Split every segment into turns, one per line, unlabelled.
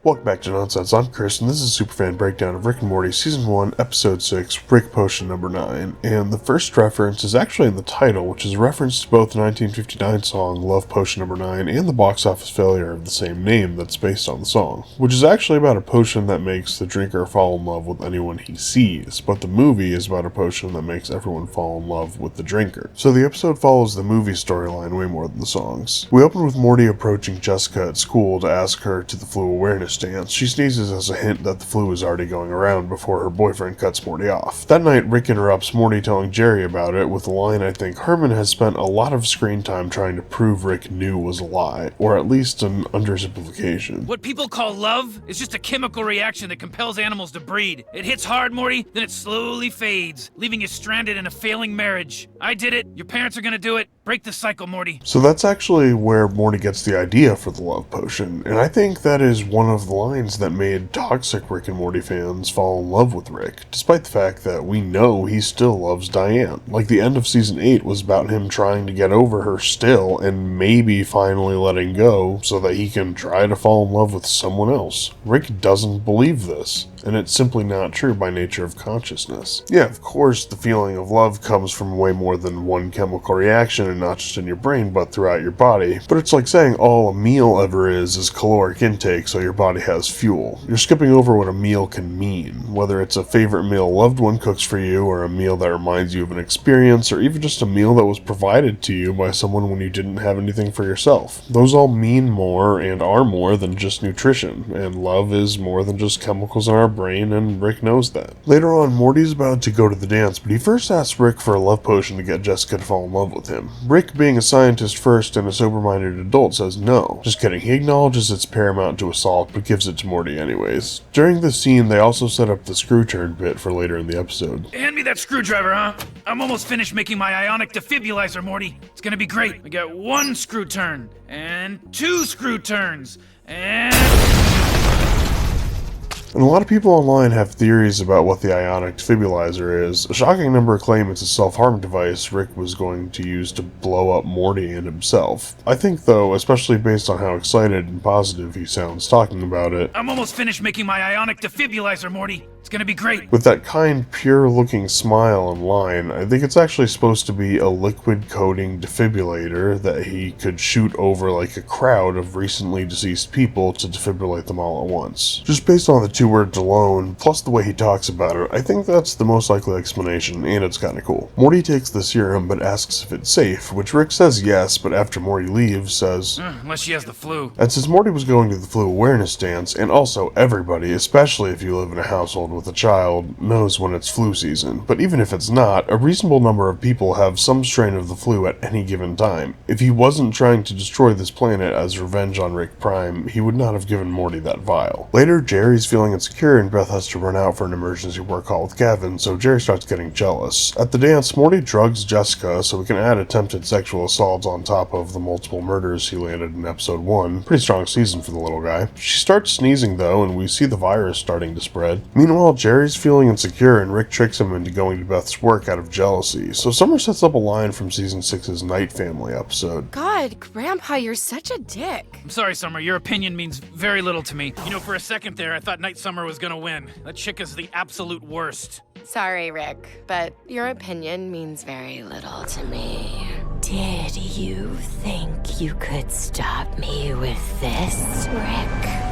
Welcome back to Nonsense. I'm Chris, and this is a Superfan breakdown of Rick and Morty Season 1, Episode 6, Rick Potion number 9. And the first reference is actually in the title, which is a reference to both the 1959 song Love Potion number 9 and the box office failure of the same name that's based on the song, which is actually about a potion that makes the drinker fall in love with anyone he sees, but the movie is about a potion that makes everyone fall in love with the drinker. So the episode follows the movie storyline way more than the songs. We open with Morty approaching Jessica at school to ask her to the flu awareness dance. She sneezes as a hint that the flu is already going around before her boyfriend cuts Morty off. That night, Rick interrupts Morty telling Jerry about it with a line I think Herman has spent a lot of screen time trying to prove Rick knew was a lie, or at least an undersimplification.
What people call love is just a chemical reaction that compels animals to breed. It hits hard, Morty, then it slowly fades, leaving you stranded in a failing marriage. I did it. Your parents are gonna do it. Break the cycle, Morty.
So that's actually where Morty gets the idea for the love potion, and I think that is one of the lines that made toxic Rick and Morty fans fall in love with Rick, despite the fact that we know he still loves Diane. Like, the end of Season 8 was about him trying to get over her still, and maybe finally letting go so that he can try to fall in love with someone else. Rick doesn't believe this, and it's simply not true by nature of consciousness. Yeah, of course, the feeling of love comes from way more than one chemical reaction, and not just in your brain, but throughout your body. But it's like saying all a meal ever is caloric intake, so your body has fuel. You're skipping over what a meal can mean, whether it's a favorite meal a loved one cooks for you, or a meal that reminds you of an experience, or even just a meal that was provided to you by someone when you didn't have anything for yourself. Those all mean more and are more than just nutrition, and love is more than just chemicals in our brain, and Rick knows that. Later on, Morty's about to go to the dance, but he first asks Rick for a love potion to get Jessica to fall in love with him. Rick, being a scientist first and a sober-minded adult, says no. Just kidding, he acknowledges it's paramount to assault, but gives it to Morty anyways. During this scene, they also set up the screw turn bit for later in the episode.
Hand me that screwdriver, huh? I'm almost finished making my ionic defibulator, Morty. It's gonna be great. I got 1 screw turn, and 2 screw turns, and
a lot of people online have theories about what the ionic defibrillator is. A shocking number claim it's a self-harm device Rick was going to use to blow up Morty and himself. I think, though, especially based on how excited and positive he sounds talking about it,
I'm almost finished making my ionic defibulator, Morty. It's gonna be great.
with that kind, pure-looking smile and line, I think it's actually supposed to be a liquid-coating defibrillator that he could shoot over like a crowd of recently deceased people to defibrillate them all at once. Just based on the 2 words alone, plus the way he talks about it, I think that's the most likely explanation, and it's kinda cool. Morty takes the serum but asks if it's safe, which Rick says yes, but after Morty leaves, says,
Unless she has the flu.
and since Morty was going to the flu awareness dance, and also everybody, especially if you live in a household with a child, knows when it's flu season, but even if it's not, a reasonable number of people have some strain of the flu at any given time. If he wasn't trying to destroy this planet as revenge on Rick Prime, he would not have given Morty that vial. Later, Jerry's feeling insecure and Beth has to run out for an emergency work call with Gavin, so Jerry starts getting jealous. At the dance, Morty drugs Jessica so we can add attempted sexual assaults on top of the multiple murders he landed in episode 1. Pretty strong season for the little guy. She starts sneezing though, and we see the virus starting to spread. Meanwhile, Jerry's feeling insecure and Rick tricks him into going to Beth's work out of jealousy, so Summer sets up a line from Season 6's Night Family episode.
God, Grandpa, you're such a dick.
I'm sorry, Summer. Your opinion means very little to me. You know, for a second there, I thought Night Summer was gonna win. That chick is the absolute worst.
Sorry, Rick, but your opinion means very little to me. Did you think you could stop me with this, Rick?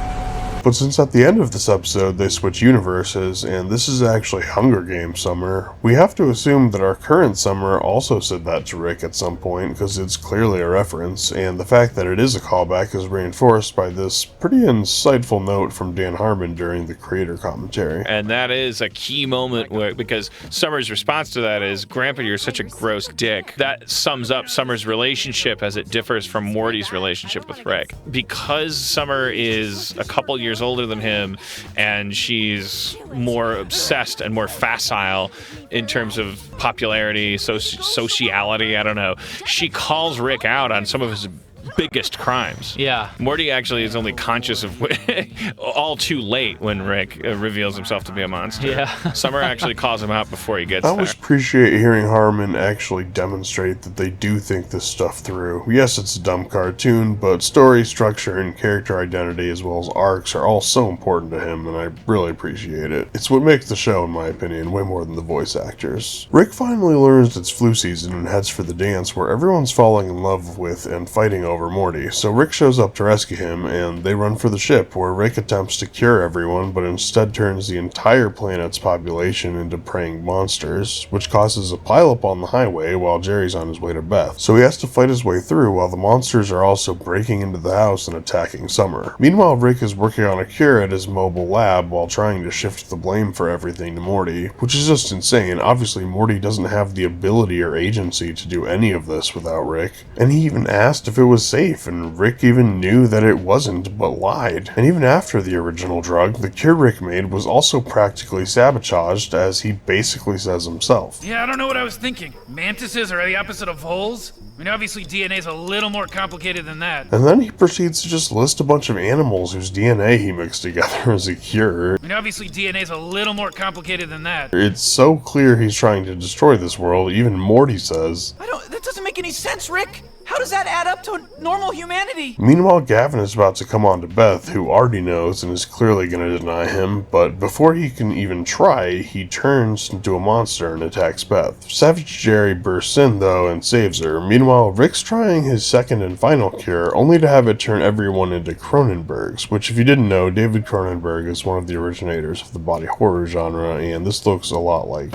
But since at the end of this episode they switch universes, and this is actually Hunger Games Summer, we have to assume that our current Summer also said that to Rick at some point, because it's clearly a reference, and the fact that it is a callback is reinforced by this pretty insightful note from Dan Harmon during the creator commentary.
And that is a key moment because Summer's response to that is, Grandpa, you're such a gross dick. That sums up Summer's relationship as it differs from Morty's relationship with Rick. Because Summer is a couple years older than him, and she's more obsessed and more facile in terms of popularity, sociality, I don't know. She calls Rick out on some of his biggest crimes.
Yeah.
Morty actually is only conscious of all too late when Rick reveals himself to be a monster.
Yeah.
Summer actually calls him out before he gets
I
there.
always appreciate hearing Harmon actually demonstrate that they do think this stuff through. Yes, it's a dumb cartoon, but story, structure, and character identity as well as arcs are all so important to him, and I really appreciate it. It's what makes the show, in my opinion, way more than the voice actors. Rick finally learns it's flu season and heads for the dance where everyone's falling in love with and fighting over Morty, so Rick shows up to rescue him, and they run for the ship where Rick attempts to cure everyone, but instead turns the entire planet's population into preying monsters, which causes a pileup on the highway while Jerry's on his way to Beth. So he has to fight his way through while the monsters are also breaking into the house and attacking Summer. Meanwhile, Rick is working on a cure at his mobile lab while trying to shift the blame for everything to Morty, which is just insane. Obviously, Morty doesn't have the ability or agency to do any of this without Rick, and he even asked if it was safe, and Rick even knew that it wasn't, but lied. And even after the original drug, the cure Rick made was also practically sabotaged, as he basically says himself.
Yeah, I don't know what I was thinking. Mantises are the opposite of voles? I mean, obviously DNA's a little more complicated than that.
And then he proceeds to just list a bunch of animals whose DNA he mixed together as a cure.
I mean, obviously DNA's a little more complicated than that.
It's so clear he's trying to destroy this world, even Morty says.
That doesn't make any sense, Rick. How does that add up to normal humanity?
Meanwhile, Gavin is about to come on to Beth, who already knows and is clearly going to deny him, but before he can even try, he turns into a monster and attacks Beth. Savage Jerry bursts in, though, and saves her. Meanwhile, Rick's trying his second and final cure, only to have it turn everyone into Cronenbergs, which, if you didn't know, David Cronenberg is one of the originators of the body horror genre, and this looks a lot like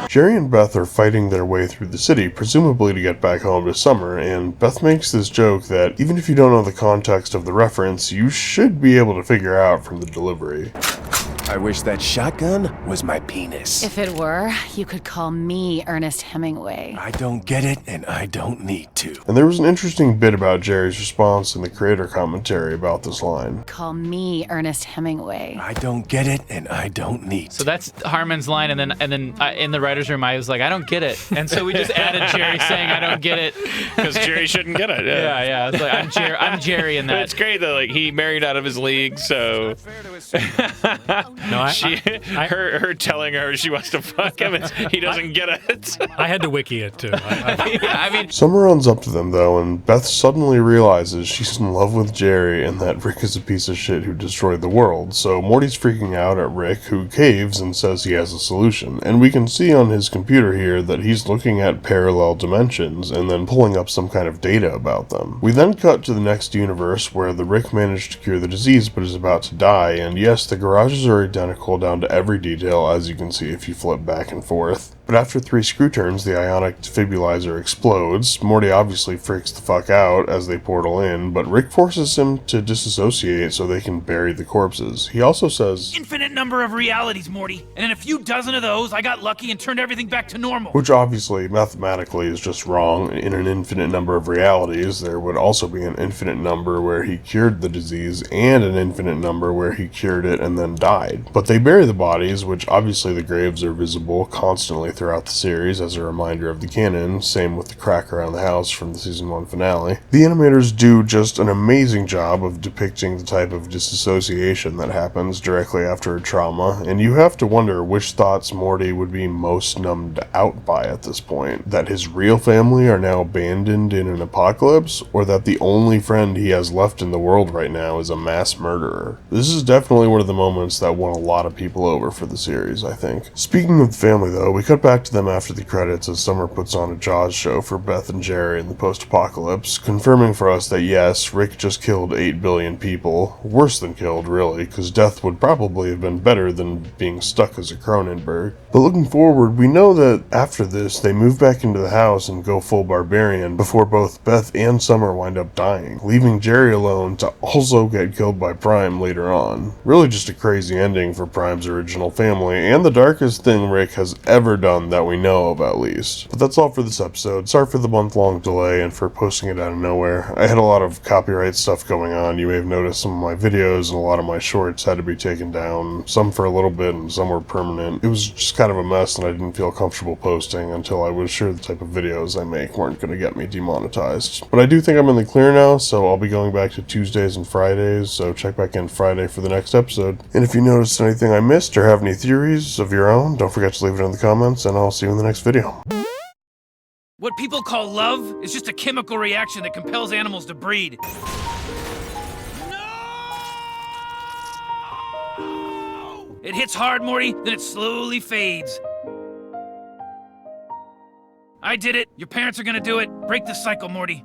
Jerry and Beth are fighting their way through the city, presumably to get back home to Summer, and Beth makes this joke that even if you don't know the context of the reference, you should be able to figure out from the delivery.
I wish that shotgun was my penis.
If it were, you could call me Ernest Hemingway.
I don't get it, and I don't need to.
And there was an interesting bit about Jerry's response in the creator commentary about this line.
Call me Ernest Hemingway.
I don't get it, and I don't need to.
So that's Harmon's line, and then in the writer's room, I was like, I don't get it. And so we just added Jerry saying, I don't get it.
Because Jerry shouldn't get it.
Yeah. I was like, I'm Jerry in
But
that.
it's great though, like he married out of his league, so
No,
her telling her she wants to fuck him, he doesn't get it.
I had to wiki it too.
I mean,
Summer runs up to them, though, and Beth suddenly realizes she's in love with Jerry and that Rick is a piece of shit who destroyed the world. So Morty's freaking out at Rick, who caves and says he has a solution. And we can see on his computer here that he's looking at parallel dimensions and then pulling up some kind of data about them. We then cut to the next universe where the Rick managed to cure the disease but is about to die, and yes, the garages are identical down to every detail, as you can see if you flip back and forth. But after 3 screw turns, the ionic defibulator explodes. Morty obviously freaks the fuck out as they portal in, but Rick forces him to disassociate so they can bury the corpses. He also says,
Infinite number of realities, Morty. And in a few dozen of those, I got lucky and turned everything back to normal.
which obviously mathematically is just wrong. In an infinite number of realities, there would also be an infinite number where he cured the disease and an infinite number where he cured it and then died. But they bury the bodies, which obviously the graves are visible constantly throughout the series as a reminder of the canon, same with the crack around the house from the season 1 finale. The animators do just an amazing job of depicting the type of disassociation that happens directly after a trauma, and you have to wonder which thoughts Morty would be most numbed out by at this point. That his real family are now abandoned in an apocalypse, or that the only friend he has left in the world right now is a mass murderer. This is definitely one of the moments that won a lot of people over for the series, I think. Speaking of the family though, we cut back to them after the credits as Summer puts on a Jaws show for Beth and Jerry in the post-apocalypse, confirming for us that yes, Rick just killed 8 billion people. Worse than killed, really, because death would probably have been better than being stuck as a Cronenberg. But looking forward, we know that after this, they move back into the house and go full barbarian before both Beth and Summer wind up dying, leaving Jerry alone to also get killed by Prime later on. Really just a crazy ending for Prime's original family, and the darkest thing Rick has ever done done that we know of, at least. But that's all for this episode. Sorry for the month-long delay and for posting it out of nowhere. I had a lot of copyright stuff going on. You may have noticed some of my videos and a lot of my shorts had to be taken down, some for a little bit and some were permanent. It was just kind of a mess and I didn't feel comfortable posting until I was sure the type of videos I make weren't going to get me demonetized. But I do think I'm in the clear now, so I'll be going back to Tuesdays and Fridays, so check back in Friday for the next episode. And if you noticed anything I missed or have any theories of your own, don't forget to leave it in the comments, and I'll see you in the next video.
What people call love is just a chemical reaction that compels animals to breed. It hits hard, Morty, then it slowly fades. I did it. Your parents are gonna do it. Break the cycle, Morty.